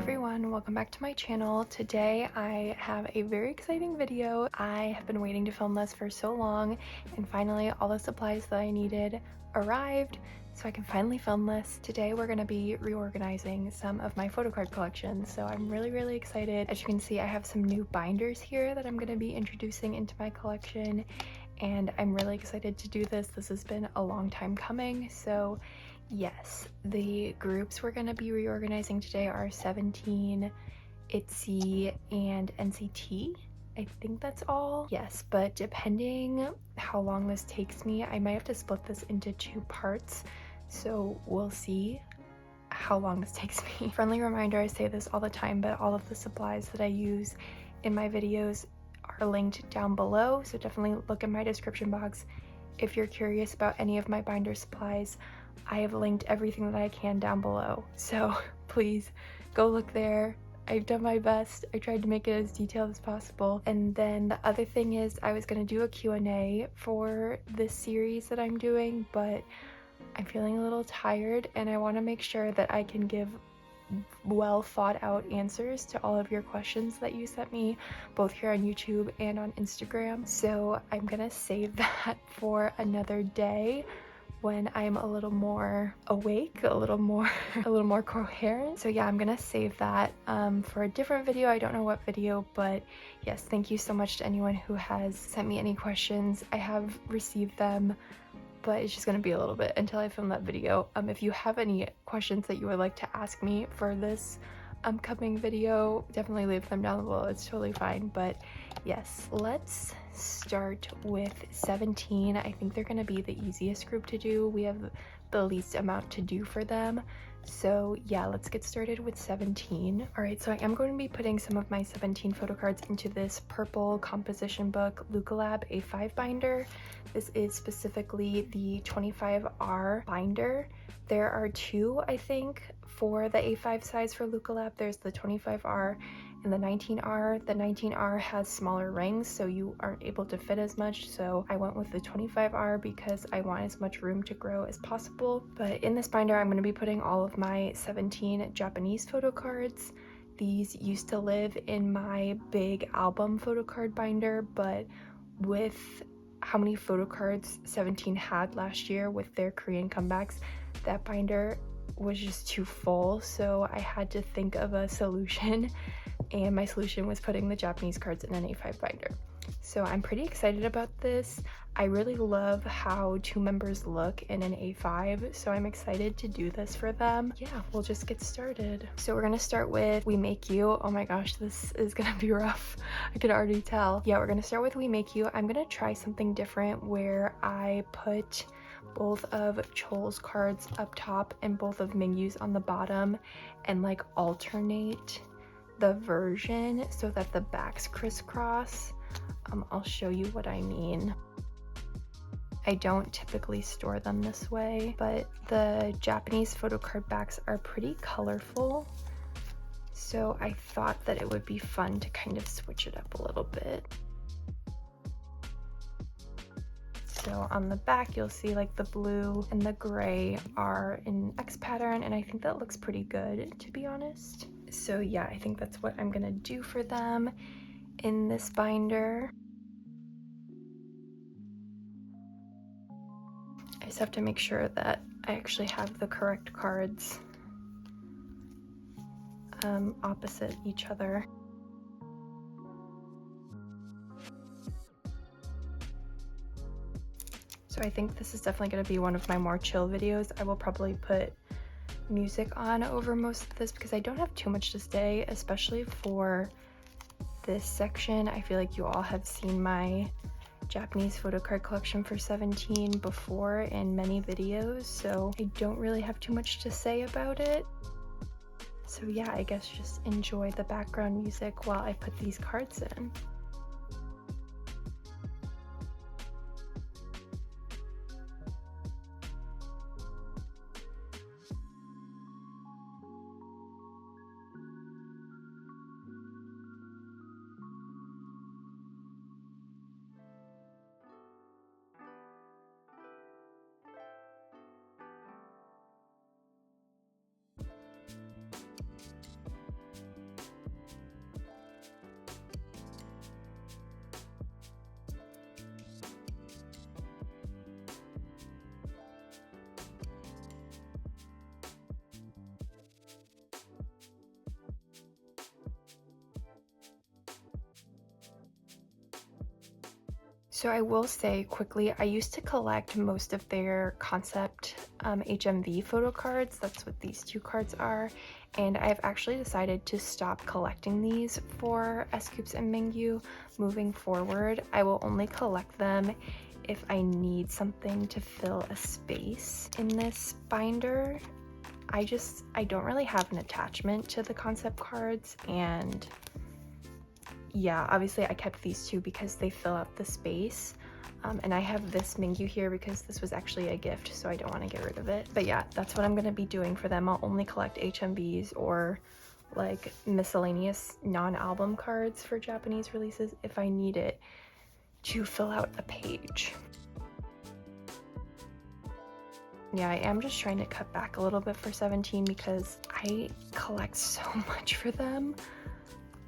everyone, welcome back to my channel. Today I have a very exciting video. I have been waiting to film this for so long, and finally all the supplies that I needed arrived so I can finally film this. Today we're going to be reorganizing some of my photocard collection, so I'm really excited. As you can see, I have some new binders here that I'm going to be introducing into my collection, and I'm really excited to do this. This has been a long time coming, so yes, the groups we're going to be reorganizing today are 17, itzy, and NCT. I think that's all. Yes, but depending how long this takes me, I might have to split this into 2 parts, so we'll see how long this takes me. Friendly reminder, I say this all the time, but all of the supplies that I use in my videos are linked down below, so definitely look in my description box if you're curious about any of my binder supplies. I have linked everything that I can down below, so please go look there. I've done my best. I tried to make it as detailed as possible. And then the other thing is I was going to do a Q&A for this series that I'm doing, but I'm feeling a little tired and I want to make sure that I can give well thought out answers to all of your questions that you sent me, both here on YouTube and on Instagram. So I'm gonna save that for another day when I'm a little more awake, a little more coherent. So yeah, I'm gonna save that for a different video. I don't know what video, but yes, thank you so much to anyone who has sent me any questions. I have received them, but it's just gonna be a little bit until I film that video. If you have any questions that you would like to ask me for this upcoming video, definitely leave them down below. It's totally fine. But yes, let's start with 17. I think they're gonna be the easiest group to do. We have the least amount to do for them. So yeah, let's get started with 17. All right, so I am going to be putting some of my 17 photo cards into this purple composition book Lucalab A5 binder. This is specifically the 25R binder. There are 2, I think, for the A5 size for Lucalab. There's the 25R and the 19R. The 19R has smaller rings, so you aren't able to fit as much, so I went with the 25R because I want as much room to grow as possible. But in this binder, I'm going to be putting all of my 17 Japanese photo cards. These used to live in my big album photo card binder, but with how many photo cards 17 had last year with their Korean comebacks, that binder was just too full, so I had to think of a solution, and my solution was putting the Japanese cards in an A5 binder. So I'm pretty excited about this. I really love how 2 members look in an A5, so I'm excited to do this for them. Yeah, we'll just get started. So we're gonna start with We Make You. Oh my gosh, this is gonna be rough. I can already tell. Yeah, we're gonna start with We Make You. I'm gonna try something different where I put both of Chol's cards up top and both of Mingyu's on the bottom, and like alternate the version so that the backs crisscross. I'll show you what I mean. I don't typically store them this way, but the Japanese photo card backs are pretty colorful, so I thought that it would be fun to kind of switch it up a little bit. So on the back, you'll see like the blue and the gray are in X pattern, and I think that looks pretty good, to be honest. So yeah, I think that's what I'm gonna do for them in this binder. I just have to make sure that I actually have the correct cards opposite each other. So I think this is definitely going to be one of my more chill videos. I will probably put music on over most of this because I don't have too much to say, especially for this section. I feel like you all have seen my Japanese photo card collection for 17 before in many videos, so I don't really have too much to say about it. So yeah, I guess just enjoy the background music while I put these cards in. So I will say quickly, I used to collect most of their concept HMV photo cards. That's what these two cards are. And I've actually decided to stop collecting these for scoups and mingyu moving forward. I will only collect them if I need something to fill a space in this binder. I don't really have an attachment to the concept cards, and yeah, obviously I kept these two because they fill out the space. And I have this mingyu here because this was actually a gift, so I don't want to get rid of it. But yeah, that's what I'm going to be doing for them. I'll only collect HMVs or like miscellaneous non-album cards for Japanese releases if I need it to fill out a page. Yeah, I am just trying to cut back a little bit for 17 because I collect so much for them.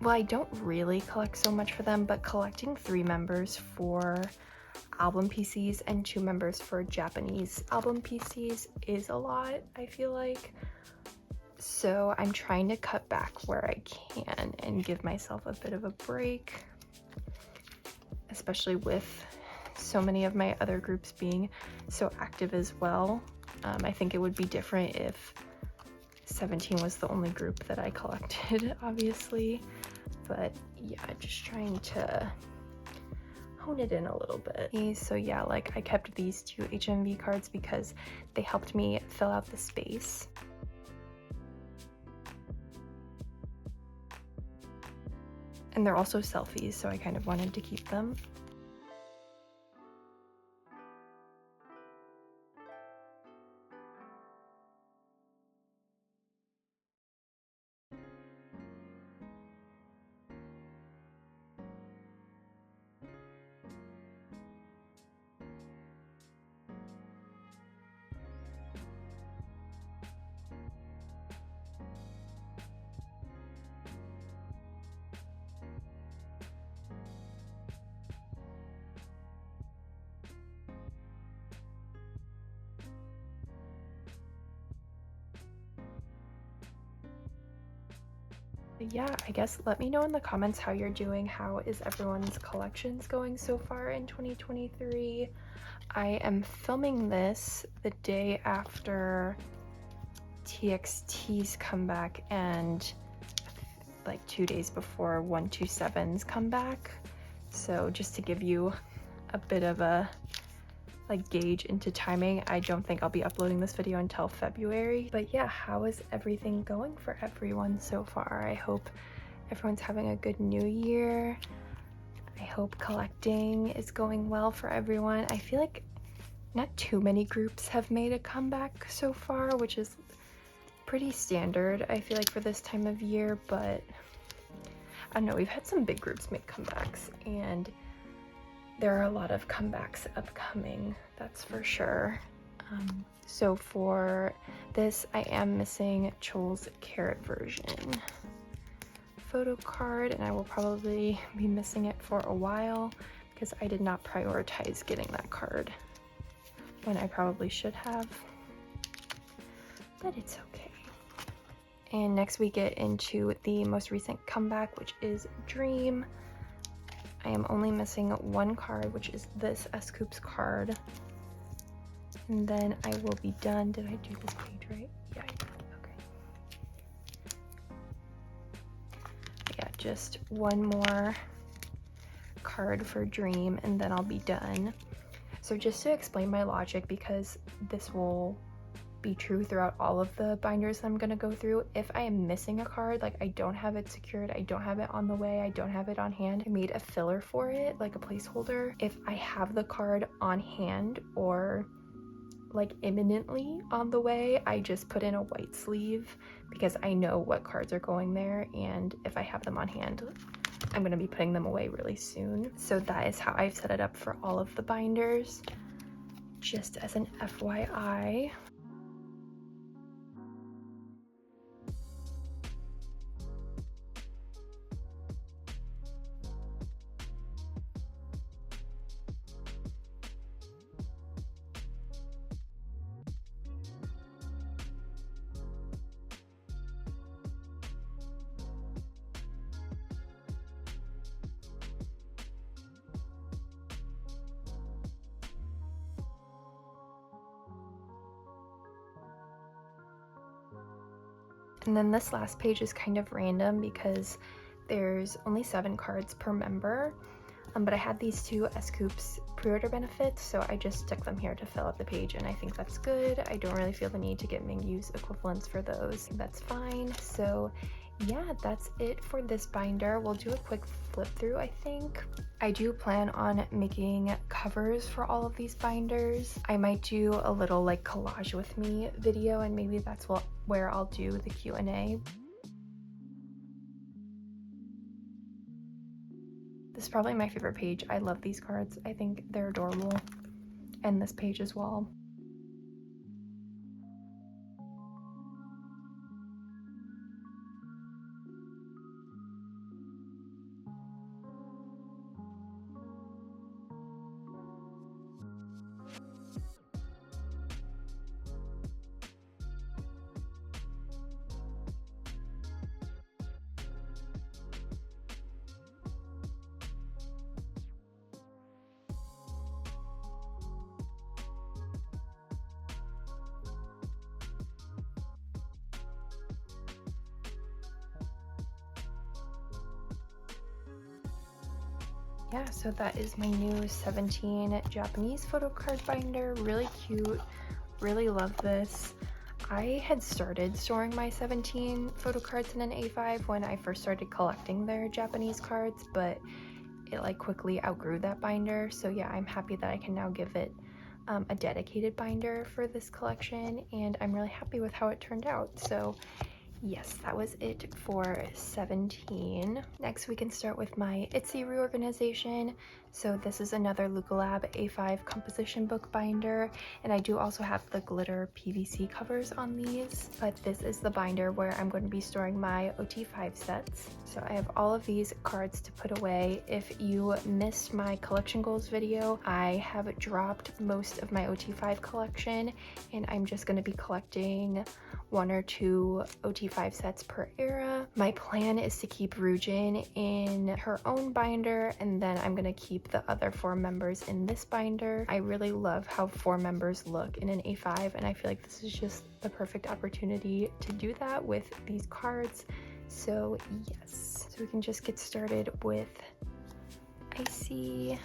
Well, I don't really collect so much for them, but collecting 3 members for album PCs and 2 members for Japanese album PCs is a lot, I feel like. So I'm trying to cut back where I can and give myself a bit of a break, especially with so many of my other groups being so active as well. I think it would be different if 17 was the only group that I collected, obviously. But yeah, just trying to hone it in a little bit. So yeah, like I kept these 2 HMV cards because they helped me fill out the space. And they're also selfies, so I kind of wanted to keep them. Yeah, I guess let me know in the comments how you're doing. How is everyone's collections going so far in 2023? I am filming this the day after TXT's comeback and like 2 days before 127's comeback. So just to give you a bit of a like gauge into timing, I don't think I'll be uploading this video until February. But yeah, how is everything going for everyone so far? I hope everyone's having a good new year. I hope collecting is going well for everyone. I feel like not too many groups have made a comeback so far, which is pretty standard, I feel like, for this time of year. But I don't know, we've had some big groups make comebacks, and there are a lot of comebacks upcoming, that's for sure. So for this, I am missing Chol's carrot version photo card, and I will probably be missing it for a while because I did not prioritize getting that card when I probably should have, but it's okay. And next we get into the most recent comeback, which is Dream. I am only missing 1 card, which is this scoups card. And then I will be done. Did I do this page right? Yeah, I did. Okay. Yeah, just 1 more card for Dream, and then I'll be done. So just to explain my logic, because this will be true throughout all of the binders that I'm gonna go through. If I am missing a card, like I don't have it secured, I don't have it on the way, I don't have it on hand, I made a filler for it, like a placeholder. If I have the card on hand or like imminently on the way, I just put in a white sleeve because I know what cards are going there, and if I have them on hand, I'm gonna be putting them away really soon. So that is how I've set it up for all of the binders, just as an FYI. And then this last page is kind of random because there's only 7 cards per member, but I had these 2 scoups pre-order benefits, so I just stuck them here to fill out the page, and I think that's good. I don't really feel the need to get Mingyu's equivalents for those. That's fine. So yeah, that's it for this binder. We'll do a quick flip through, I think. I do plan on making covers for all of these binders. I might do a little like collage with me video, and maybe that's where I'll do the Q&A. This is probably my favorite page. I love these cards. I think they're adorable. And this page as well. Yeah, so that is my new 17 Japanese photo card binder. Really cute. Really love this. I had started storing my 17 photo cards in an A5 when I first started collecting their Japanese cards, but it like quickly outgrew that binder. So yeah, I'm happy that I can now give it a dedicated binder for this collection, and I'm really happy with how it turned out. So yes, that was it for 17. Next, we can start with my itzy reorganization. So this is another lucalab A5 composition book binder, and I do also have the glitter PVC covers on these, but this is the binder where I'm going to be storing my OT5 sets. So I have all of these cards to put away. If you missed my collection goals video, I have dropped most of my OT5 collection, and I'm just going to be collecting 1 or 2 OT5 sets per era. My plan is to keep Ryujin in her own binder, and then I'm gonna keep the other 4 members in this binder. I really love how 4 members look in an A5, and I feel like this is just the perfect opportunity to do that with these cards. So yes, so we can just get started with Icy.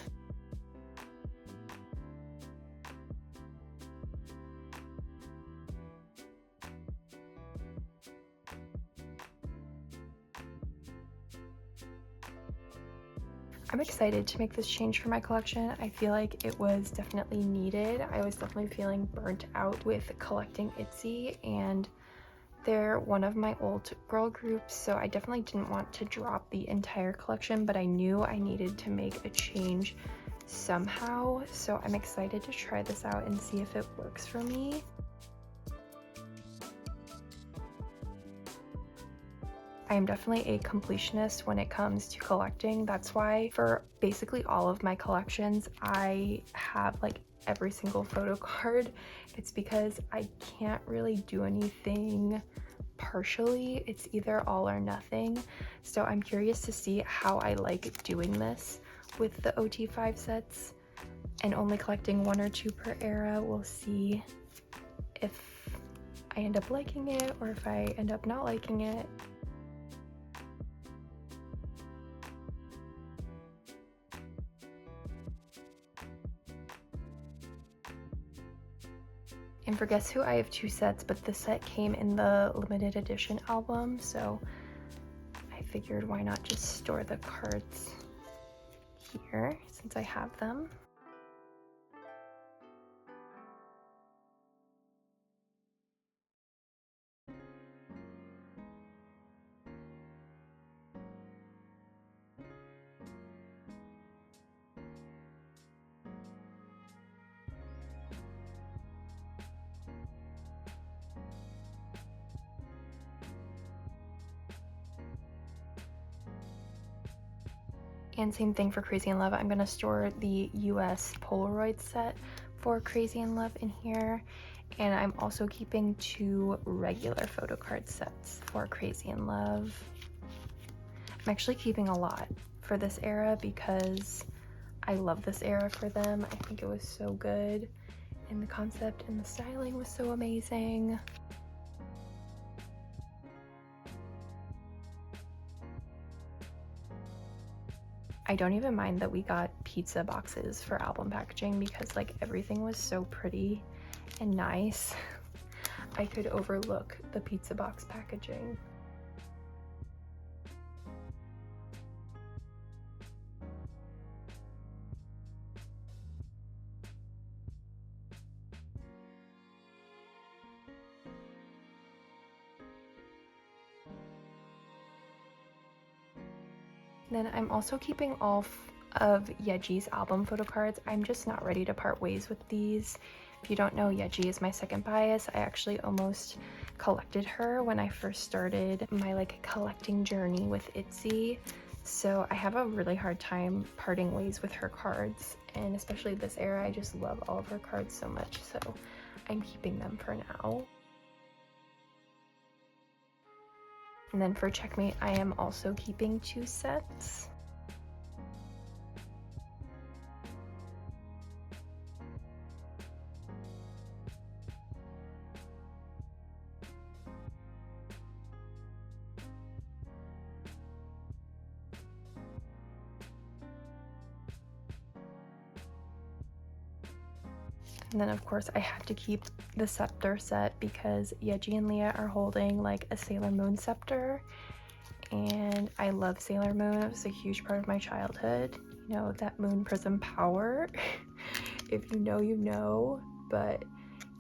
I'm excited to make this change for my collection. I feel like it was definitely needed. I was definitely feeling burnt out with collecting itzy, and they're one of my old girl groups, so I definitely didn't want to drop the entire collection, but I knew I needed to make a change somehow. So I'm excited to try this out and see if it works for me. I am definitely a completionist when it comes to collecting. That's why for basically all of my collections, I have like every single photo card. It's because I can't really do anything partially. It's either all or nothing. So I'm curious to see how I like doing this with the OT5 sets and only collecting 1 or 2 per era. We'll see if I end up liking it or if I end up not liking it. And for Guess Who, I have 2 sets, but this set came in the limited edition album, so I figured why not just store the cards here since I have them. And same thing for Crazy in Love. I'm gonna store the US Polaroid set for Crazy in Love in here. And I'm also keeping 2 regular photo card sets for Crazy in Love. I'm actually keeping a lot for this era because I love this era for them. I think it was so good, and the concept and the styling was so amazing. I don't even mind that we got pizza boxes for album packaging because like everything was so pretty and nice. I could overlook the pizza box packaging. Then I'm also keeping all of Yeji's album photo cards. I'm just not ready to part ways with these. If you don't know, Yeji is my second bias. I actually almost collected her when I first started my like collecting journey with Itzy. So I have a really hard time parting ways with her cards, and especially this era, I just love all of her cards so much. So I'm keeping them for now. And then for Checkmate, I am also keeping 2 sets. And then of course I have to keep the scepter set because Yeji and Leah are holding like a Sailor Moon scepter, and I love Sailor Moon. It was a huge part of my childhood. You know, that moon prism power. If you know, you know. But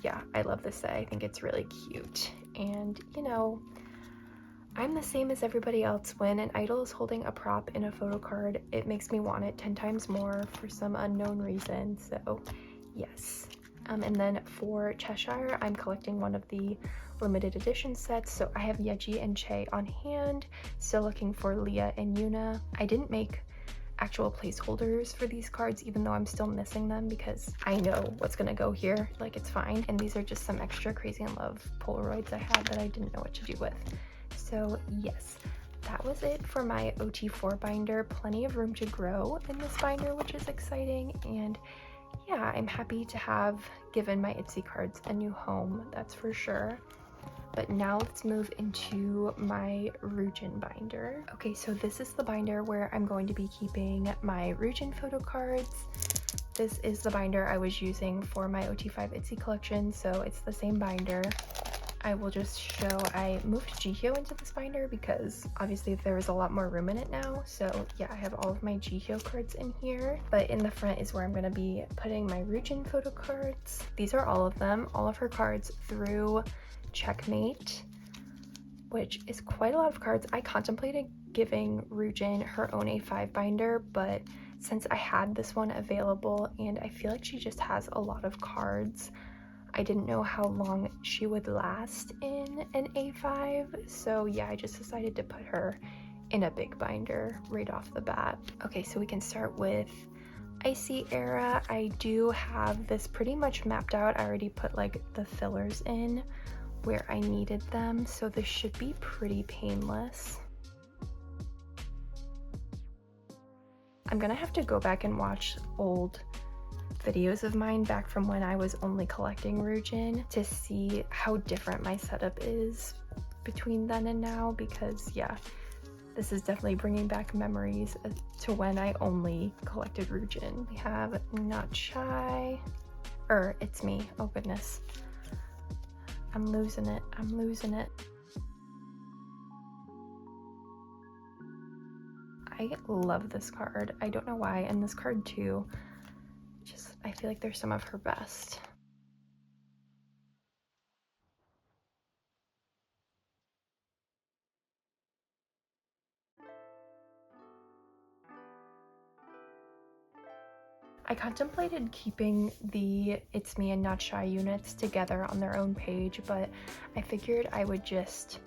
yeah, I love this set. I think it's really cute. And you know, I'm the same as everybody else. When an idol is holding a prop in a photo card, it makes me want it 10 times more for some unknown reason. So yes. And then for Cheshire, I'm collecting one of the limited edition sets. So I have Yeji and Chae on hand, still looking for Leah and Yuna. I didn't make actual placeholders for these cards, even though I'm still missing them, because I know what's gonna go here, like it's fine. And these are just some extra Crazy in Love Polaroids I had that I didn't know what to do with. So yes, that was it for my OT4 binder. Plenty of room to grow in this binder, which is exciting. And yeah, I'm happy to have given my Itzy cards a new home, that's for sure. But now let's move into my Ryujin binder. Okay, so this is the binder where I'm going to be keeping my Ryujin photo cards. This is the binder I was using for my OT5 Itzy collection, so it's the same binder. I will just show I moved Jihyo into this binder because obviously there is a lot more room in it now. So yeah, I have all of my Jihyo cards in here, but in the front is where I'm going to be putting my Ryujin photo cards. These are all of them, all of her cards through Checkmate, which is quite a lot of cards. I contemplated giving Ryujin her own A5 binder, but since I had this one available and I feel like she just has a lot of cards, I didn't know how long she would last in an A5, so yeah, I just decided to put her in a big binder right off the bat. Okay, so we can start with Icy era. I do have this pretty much mapped out. I already put like the fillers in where I needed them, so this should be pretty painless. I'm gonna have to go back and watch old videos of mine back from when I was only collecting Ryujin to see how different my setup is between then and now, because yeah, this is definitely bringing back memories to when I only collected Ryujin. We have Not Shy, or It's Me, oh goodness. I'm losing it. I love this card. I don't know why, and this card too. Just, I feel like they're some of her best. I contemplated keeping the It's Me and Not Shy units together on their own page, but I figured I would just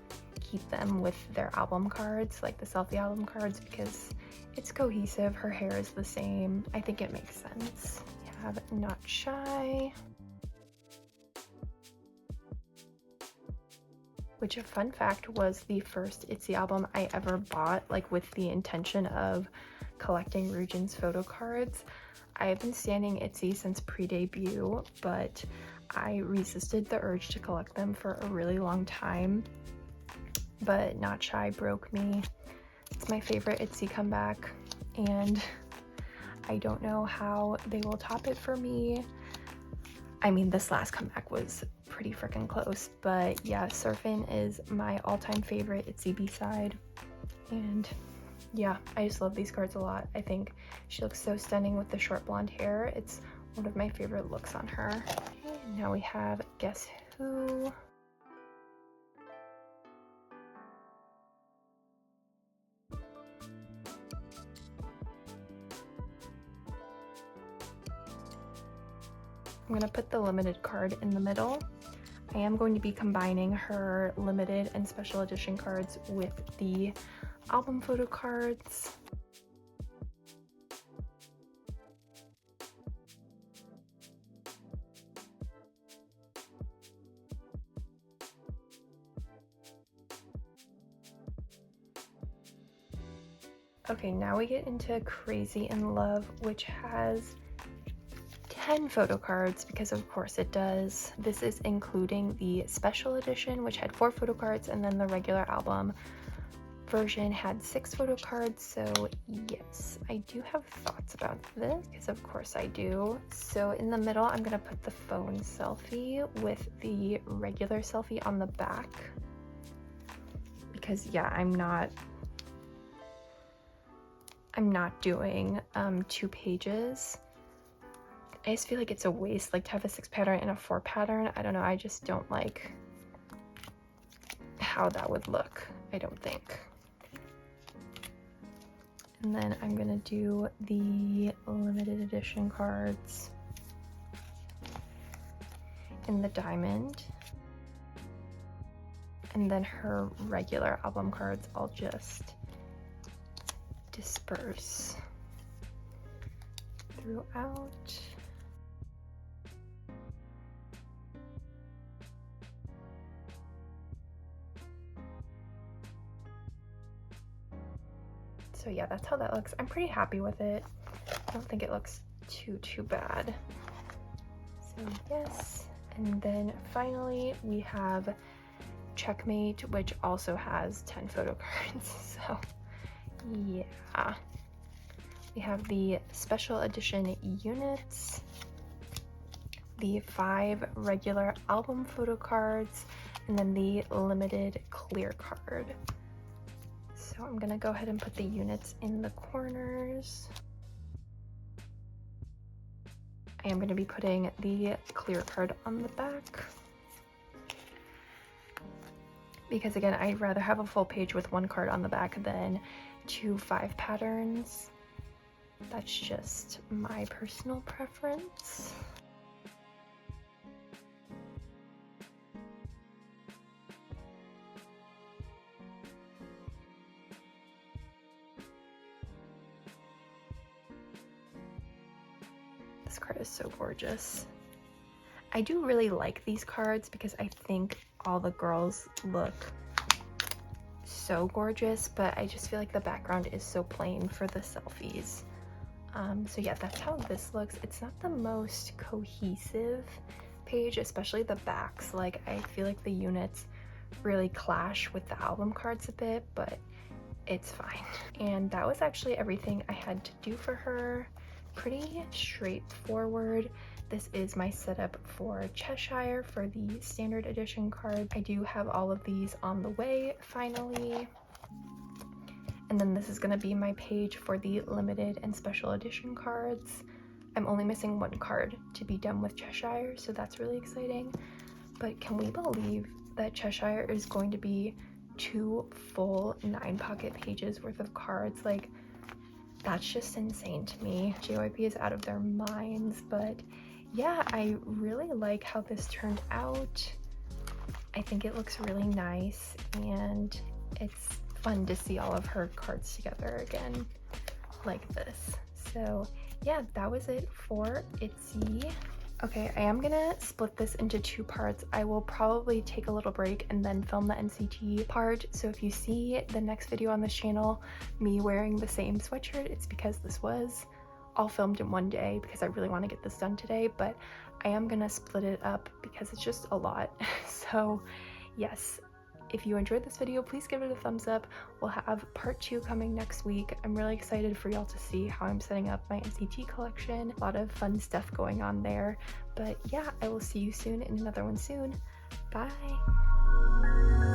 keep them with their album cards, like the selfie album cards, because it's cohesive, her hair is the same. I think it makes sense. We have Not Shy, which, a fun fact, was the first Itzy album I ever bought, like with the intention of collecting Ryujin's photo cards. I have been standing Itzy since pre-debut, but I resisted the urge to collect them for a really long time. But Not Shy broke me. It's my favorite Itzy comeback. and I don't know how they will top it for me. I mean, this last comeback was pretty freaking close, but yeah, Surfin' is my all-time favorite itzy B-side, and yeah, I just love these cards a lot. I think she looks so stunning with the short blonde hair. It's one of my favorite looks on her. Okay, now we have Guess Who. I'm gonna put the limited card in the middle. I am going to be combining her limited and special edition cards with the album photo cards. Okay, now we get into Crazy in Love, which has 10 photo cards, because of course it does. This is including the special edition, which had 4 photo cards, and then the regular album version had 6 photo cards. So yes, I do have thoughts about this, because of course I do. So in the middle, I'm gonna put the phone selfie with the regular selfie on the back, because yeah, I'm not doing 2 pages. I just feel like it's a waste, like, to have a 6 pattern and a 4 pattern. I don't know, I just don't like how that would look, I don't think. And then I'm gonna do the limited edition cards in the diamond. And then her regular album cards, I'll just disperse throughout. So yeah, that's how that looks. I'm pretty happy with it. I don't think it looks too bad. So yes, and then finally we have Checkmate, which also has 10 photo cards. So yeah, we have the special edition units, the 5 regular album photo cards, and then the limited clear card. So I'm gonna go ahead and put the units in the corners. I am gonna be putting the clear card on the back, because again, I'd rather have a full page with 1 card on the back than 2 5 patterns. That's just my personal preference. This card is so gorgeous. I do really like these cards because I think all the girls look so gorgeous, but I just feel like the background is so plain for the selfies. So yeah, that's how this looks. It's not the most cohesive page, especially the backs. Like, I feel like the units really clash with the album cards a bit, but it's fine. And that was actually everything I had to do for her. Pretty straightforward. This is my setup for Cheshire for the standard edition card. I do have all of these on the way finally. And then this is gonna be my page for the limited and special edition cards. I'm only missing 1 card to be done with Cheshire, so that's really exciting. But can we believe that Cheshire is going to be 2 full 9 pocket pages worth of cards? Like, that's just insane to me. JYP is out of their minds, but yeah, I really like how this turned out. I think it looks really nice, and it's fun to see all of her cards together again like this. So yeah, that was it for Itzy. Okay, I am gonna split this into 2 parts. I will probably take a little break and then film the NCT part. So if you see the next video on this channel, me wearing the same sweatshirt, it's because this was all filmed in one day, because I really want to get this done today, but I am gonna split it up because it's just a lot. So yes, If you enjoyed this video, please give it a thumbs up. We'll have part 2 coming next week. I'm really excited for y'all to see how I'm setting up my NCT collection. A lot of fun stuff going on there. But yeah, I will see you soon in another one soon. Bye!